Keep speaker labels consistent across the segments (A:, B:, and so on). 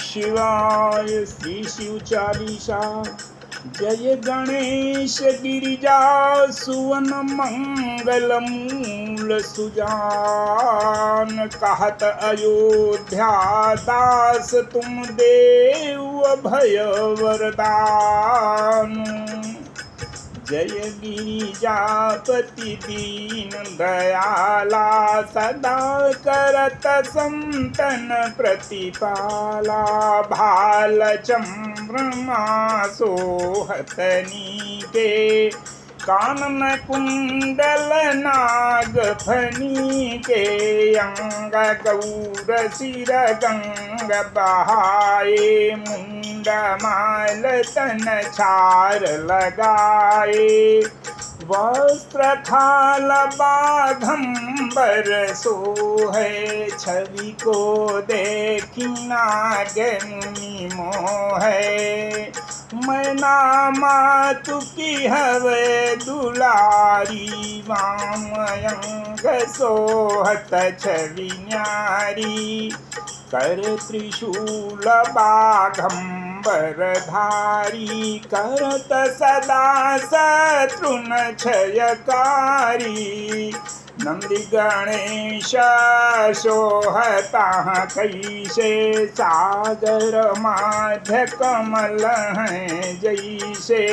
A: शिवाय। श्री शिव चालीसा। जय गणेश गिरिजा सुवन मंगल मूल सुजान। कहत अयोध्या दास तुम देव अभय वरदान। जय गिरिजापति दीन दयाला सदा करत संतन प्रतिपाला। भाल चंद्रमा सोहतनी के कानन कुंडल नाग फनी के। अंग गौर सिर गंग बहाए मुंड माल तन छार लगाए। वस्त्र थाल बाघंबर सोहे छवि को देखी नाग मुनि मोहे। मैना मातु की हवे दुलारी वामयंग सोहत छवि न्यारी। कर त्रिशूल बाघंबर धारी करत सदा शत्रुन क्षयकारी। नंदी गणेश सोहता कैसे सागर माध्य कमल हैं जैसे।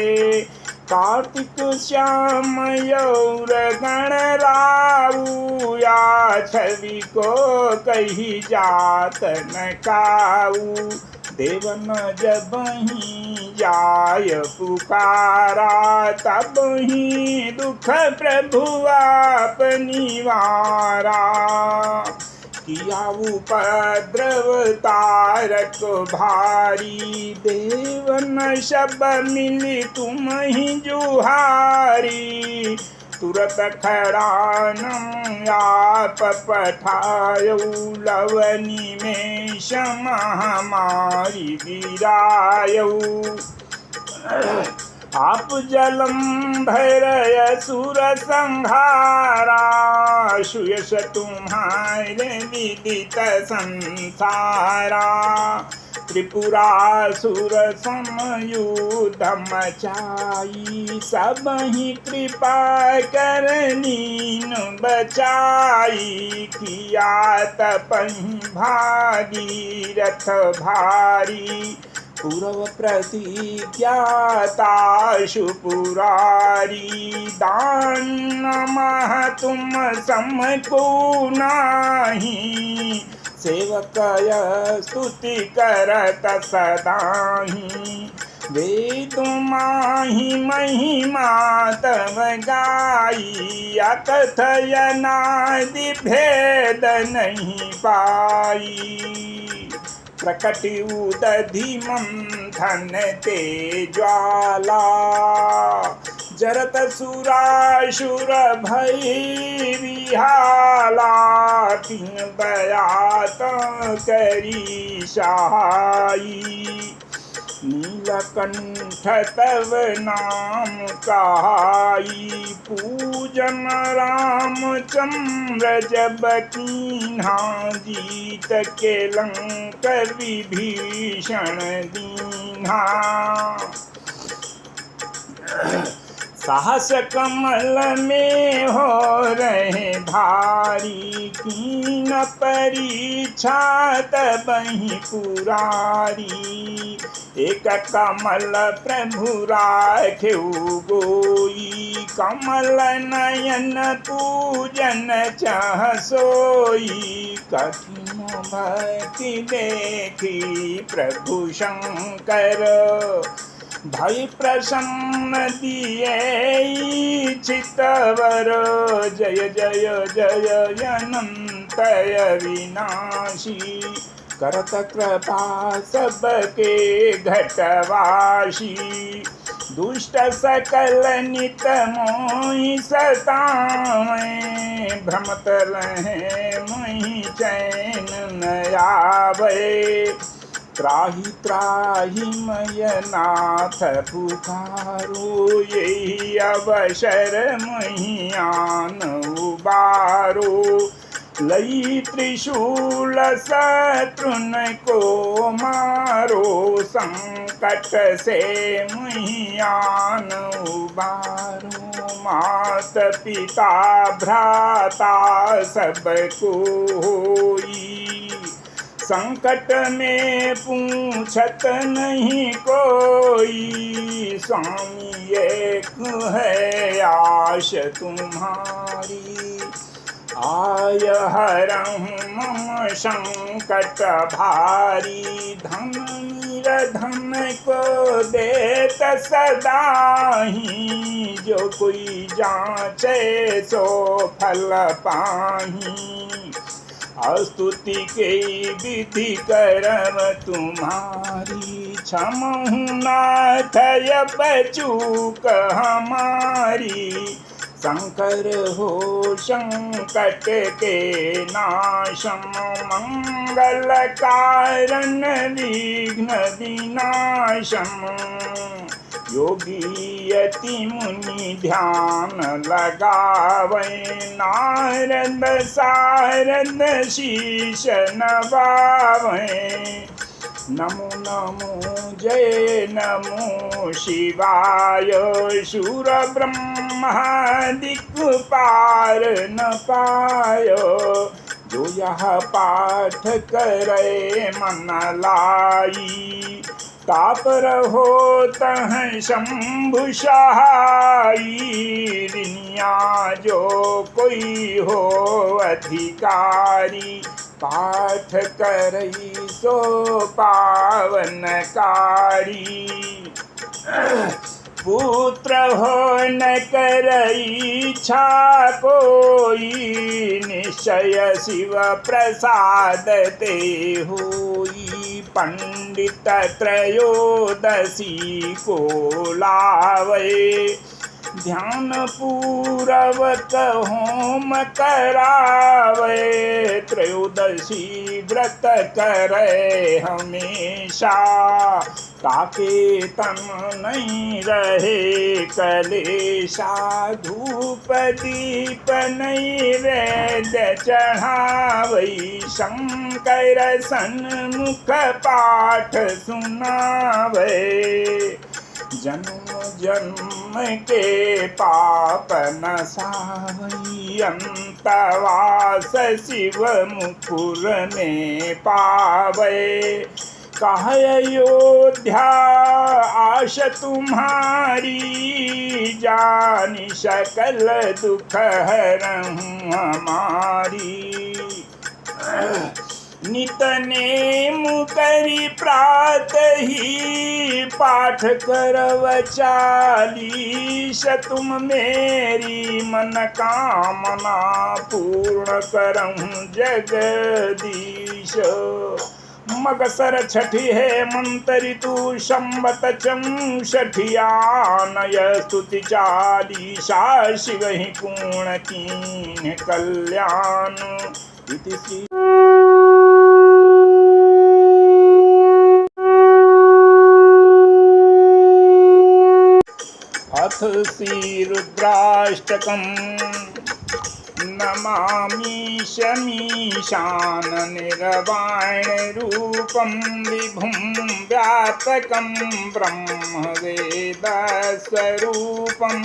A: कार्तिक श्याम यौर गण राऊ या छवि को कही जात न काऊ। देवन जब ही जाय पुकारा तब ही दुख प्रभु आप निवारा। किया उपद्रव तारक भारी देवन सब मिली तुम ही जुहारी। तुरत खड़ानम आप पठायो लवनी में महामारी गिरायो। आप जलंधर असुर संहारा सुयश तुम्हारे विदित संसारा। त्रिपुरासुर समयुद्ध मचाई सब ही कृपा करनीन बचाई। किया तपहि भागीरथ भारी पूर्व प्रतिज्ञाताशु पुरारी। दान मह तुम सम को नाही सेवकय स्तुति करत सदाही। वेद माही महिमा तव गाई अकथयनादि भेद नहीं पाई। प्रकटि उदधि मंथन ते ज्वाला जरत सुरासुर भई विहाला। तीन बयात करी सहाई नीलकंठ तव नाम कहाई। पूजन रामचंद्र जब कीन्हा जीत के लंक विभीषण दीन्हा। साहस कमल में हो रहे भारी कीन परीक्षा तबहि पुरारी। एक कमल प्रभु राखेउ गोई कमल नयन पूजन चाह सोई। कठिन भक्ति देखी प्रभु शंकर भई प्रसन्न दिए चितवर। जय जय जय अनंत अविनाशी करत कृपा सबके घटवासी। दुष्ट सकल नित मोहि सतावे भ्रमत रहे मोहि चैन न आवे। त्राहि त्राहि मय नाथ पुकारो यही अवसर महियान उबारो। लई त्रिशूल शत्रुन को मारो, संकट से मुहियान उबारो। मात पिता भ्राता सब कोई, संकट में पूछत नहीं कोई। स्वामी एक है आश तुम्हारी, आय हरहु मम संकट भारी। धन निर्धन को देत सदाही, जो कोई जांचे सो फल पाही। स्तुति के विधि करम तुम्हारी, क्षमहु नाथ अब चूक हमारी। शंकर हो संकट के नाशम, मंगल कारण विघ्न विनाशम। योगी यति मुनि ध्यान लगावे, नारद सारद शीश नवावे। नमो नमो जय नमो शिवाय, शूर ब्रह्मादि पार न पायो। जो यह पाठ करे मन लाई, तापर हो तह शंभु सहाई। दुनिया जो कोई हो अधिकारी, पाठ करई सो पावनकारी। पुत्र हो न करई इच्छा कोई, निश्चय शिव प्रसाद ते होई। पंडित त्रयोदशी को लावे, ध्यान पूर्वक होम करावे। त्रयोदशी व्रत करे हमेशा, ताके तन नहीं रहे कलेशा। धूप दीप नैवेद्य चढ़ावई, शंकर सन्मुख पाठ सुनावे। जन्म जन्म के पाप नसावई, अंतवास शिव मुकुर में पावे। कहे अयोध्या आश तुम्हारी, जानी सकल दुख हरहूँ हमारी। नित नेम करी प्रातहि, पाठ करव चालीस। तुम मेरी मन कामना पूर्ण करहूँ जगदीश। मगसर छठी है मंतरी तू, संबत चौषठिया नय स्तुति चालीसा। शिव ही पूर्ण कीन कल्याण। इति श्री अथ श्री रुद्राष्टकम्। नमामि शमीशान निर्वाण रूपं, विभुं व्यापकं ब्रह्म वेद स्वरूपं।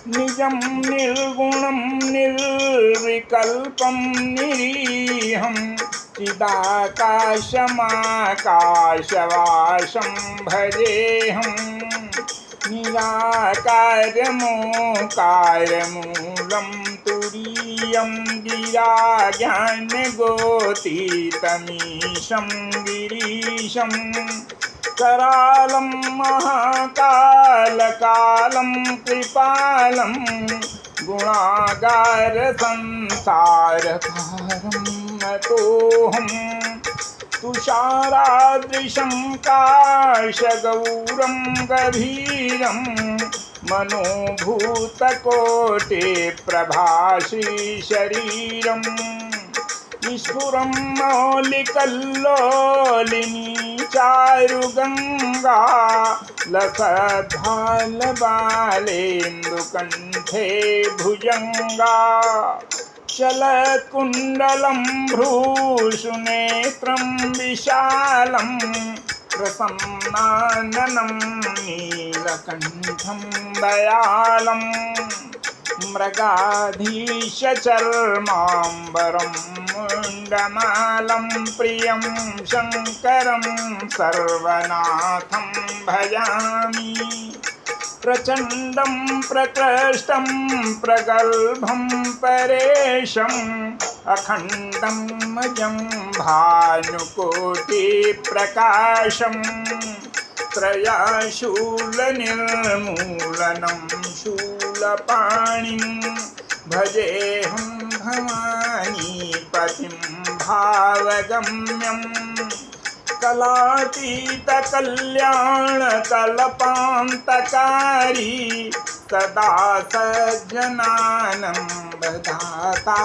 A: निजं निर्गुणं निर्विकल्पं निरीहं, चिदाकाशमाकाशवासं भजेऽहम्। निराकारमोकारमूलं तुरीयं, गिराज्ञानगोतीतमीशं गिरीशं। करालं महाकालकालं कृपालं, गुणागार संसारकारं नतोऽहम्। तुषारादृशं काशगौरं गभीरं, मनोभूतकोटिप्रभाश्रीशरीरं। स्फुरं मौलिकल्लोलिनी चारुगङ्गा, लसद्भालबालेन्दुकण्ठे भुजङ्गा। शलकुण्डलं भ्रूषुनेत्रं विशालं प्रसन्नाननं नीलकण्ठं दयालं मृगाधीशचर्माम्बरं मुण्डमालं प्रियं शङ्करं सर्वनाथं भजामि प्रचण्डं प्रकृष्टं प्रगल्भं परेशम् अखण्डं अजं भानुकोटिप्रकाशं त्रयाशूलनिर्मूलनं शूलपाणिं भजेऽहं भवानीपतिं भावगम्यम् कलातीतकल्याणकल्पान्तकारी सदा सज्जनानं बधाता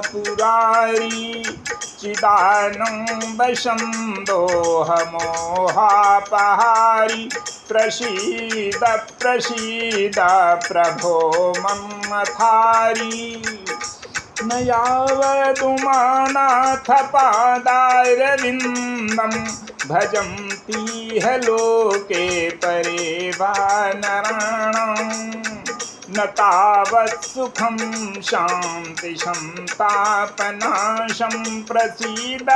A: पुरारी चिदानन्दशन्दोहमोहापहारी प्रसीद प्रसीद प्रभो मन्मथारी न यावदुमानाथ पादारविन्दं भजन्ति ह लोके परे वानराणां न तावत् सुखं शान्तिसन्तापनाशं प्रसीद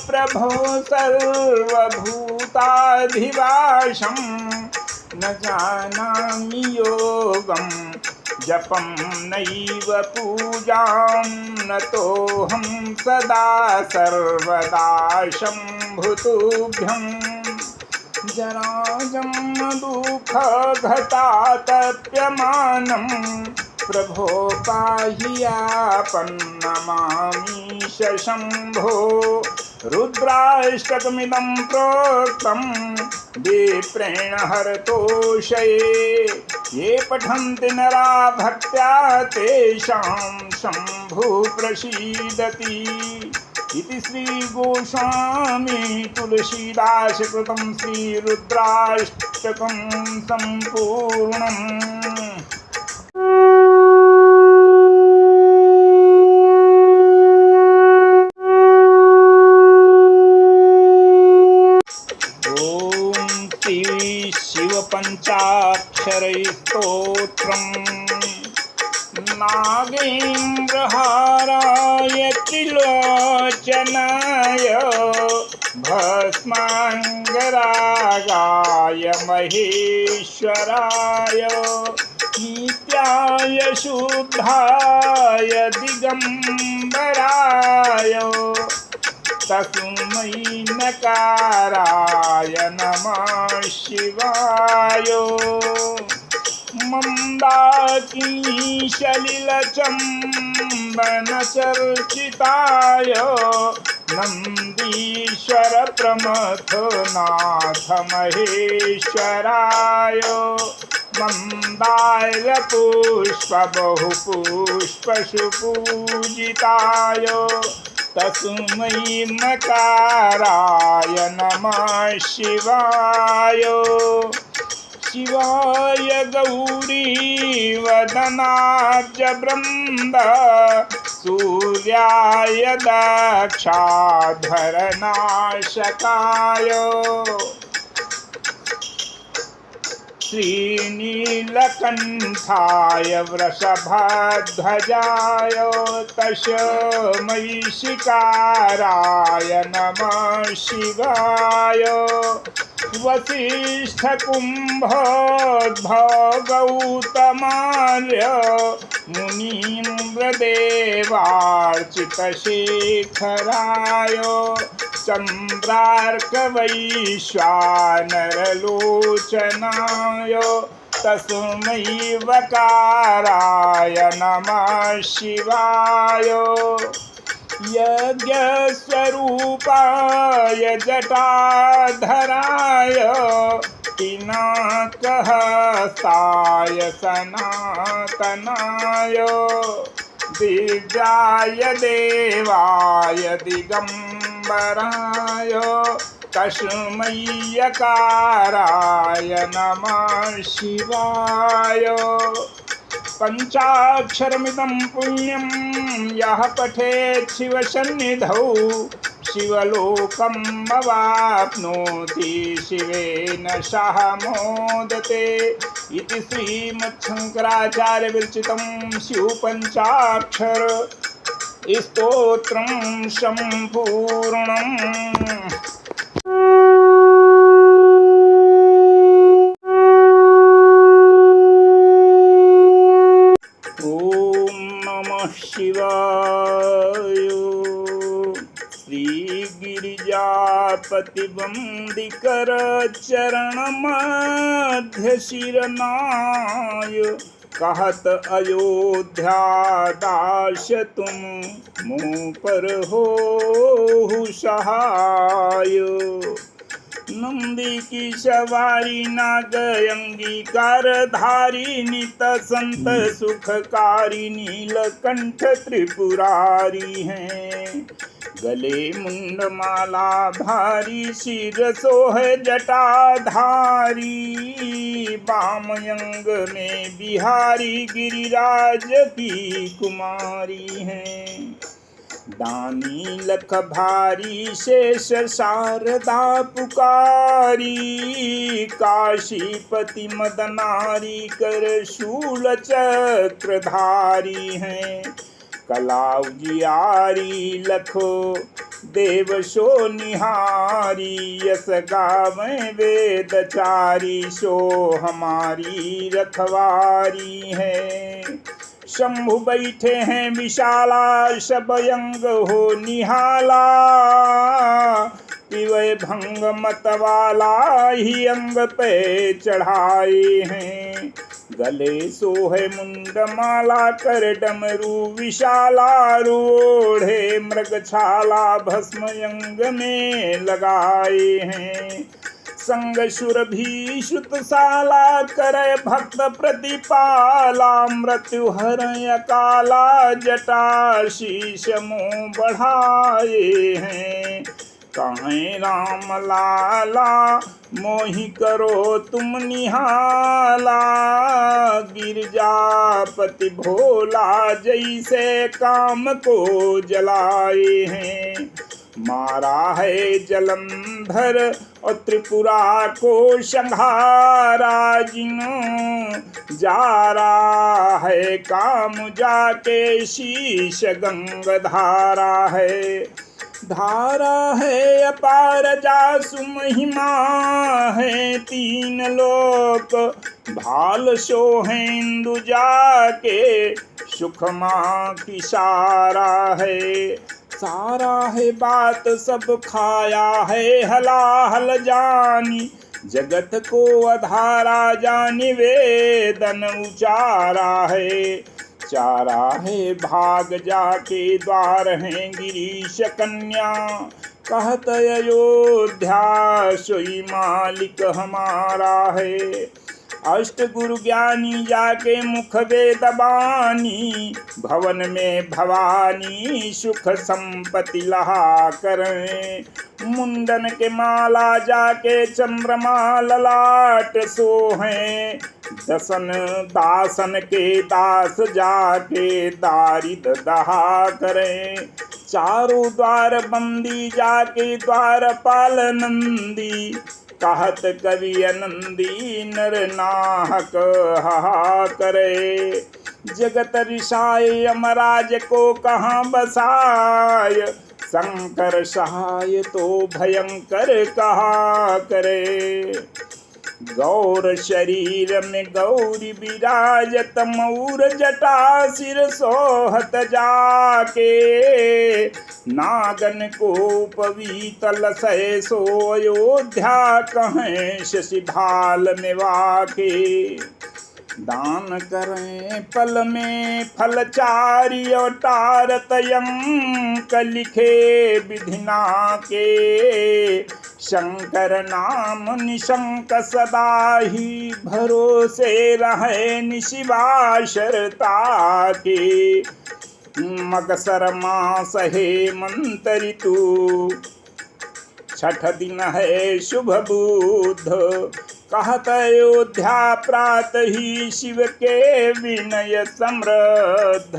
A: प्रभो सर्वभूताधिवासं न जानामि योगं जपं नैव पूजां नतोऽहं सदा सर्वदा शम्भुतुभ्यं जराजन्मदुःखघटातप्यमानं प्रभो पाहि आपन्नमामीश शम्भो रुद्राष्टकमिदं प्रोक्तं विप्रेण हरतोषये ये पठन्ति नरा भक्त्या तेषां शम्भुः प्रसीदति इति श्री गोस्वामी तुलसीदास कृतं श्रीरुद्राष्टकं सम्पूर्णम्। शिवपञ्चाक्षरैस्तोत्रम् नागेन्द्रहाराय त्रिलोचनाय भस्माङ्गरागाय महेश्वराय नित्याय शुद्धाय दिगम्बराय तस्मै नकाराय नमः शिवाय मन्दाकिनीशलिलचम्बनचर्चिताय नन्दीश्वर प्रमथनाथ महेश्वराय मन्दारपुष्पबहुपुष्पसुपूजिताय तस्मै मकाराय नमः शिवाय शिवाय गौरी वदनाब्जवृन्द सूर्याय दक्षाधरनाशकाय श्रीनीलकण्ठाय वृषभध्वजाय तस्मै शिकाराय नमः शिवाय वसिष्ठकुम्भोद्भवगौतमार्य मुनीन्द्रदेवार्चितशेखराय चन्द्रार्कवैश्वानरलोचनाय तस्मै वकाराय नमः शिवाय यज्ञस्वरूपाय जटाधराय पिनाकहस्ताय सनातनाय दिव्याय देवाय दिगम्बराय तस्मै यकाराय नमः शिवाय पंचाक्षरमिदं पुण्यं यः पठेत् शिवसन्निधौ शिवलोकम् अवाप्नोति शिवेन सह मोदते इति श्रीमच्छंकराचार्य विरचितं शिवपंचाक्षर स्तोत्रं सम्पूर्णम्। ओम नमः शिवाय। श्री गिरिजापति वंदिकर चरण मध्य शिरनाय कहत अयोध्या दास तुम मुँह पर हो सहाय। नंदी की सवारी नाग अंगीकार धारी नित संत सुखकारी नीलकंठ त्रिपुरारी हैं। गले मुंड माला भारी सिर सोह जटाधारी वाम अंग में बिहारी गिरिराज की कुमारी हैं। दानी लख भारी शेष शारदा पुकारी काशीपति मदनारी कर शूल चक्रधारी हैं। कलाउजियारी लखो देव सो निहारी यस गावें वेदचारी सो हमारी रखवारी है। शंभु बैठे हैं विशाला सब अंग हो निहाला पिवय भंग मतवाला ही अंग पे चढ़ाए हैं। गले सोहे मुंडमाला कर डमरू विशाला रूढ़े मृगछाला भस्म अंग में लगाए हैं। संग सुर भी श्रुतशाला करे भक्त प्रतिपाला मृत्यु हरय काला जटा शीश मुँह बढ़ाए हैं। कहें राम लाला मोहि करो तुम निहाला गिरजापति भोला जैसे काम को जलाए हैं। मारा है जलंधर और त्रिपुरा को संहारा जिन्हों जा रहा है काम जाके शीश गंग धारा है अपार जासु महिमा है। तीन लोक भाल सो है इंदु जाके सुखमा की सारा है बात सब खाया है हलाहल जानी जगत को अधारा जानी वेदन उचारा है। चारा है भाग जाके द्वार हैं गिरीश कन्या कहत अयोध्या सोई मालिक हमारा है। अष्ट गुरु ज्ञानी जाके मुख वेद बानी भवन में भवानी सुख संपत्ति लहा करें। मुंडन के माला जाके चंद्रमा ललाट सोहें। दसन दासन के दास जाके दारिद दहा करें। चारों द्वार बंदी जाके द्वारपाल नंदी कहत कवि नंदी नर नाहक हा करे। जगत रिसाय यमराज को कहाँ बसाय शंकर सहाय तो भयंकर कहा करे। गौर शरीर में गौरी विराजत मऊर जटा सिर सोहत जाके। नागन को पवीतल सहे सो अयोध्या कहें शशि भाल में वाके। दान करें पल में फलचारी अवतारत अंक लिखे विधिना के। शंकर नाम निशंक सदा ही भरोसे रहे निशिवाशरता के। मगसर मास है मंत्र ऋतु छठ दिन है शुभ बुध कहत अयोध्या प्रात ही शिव के विनय समृद्ध।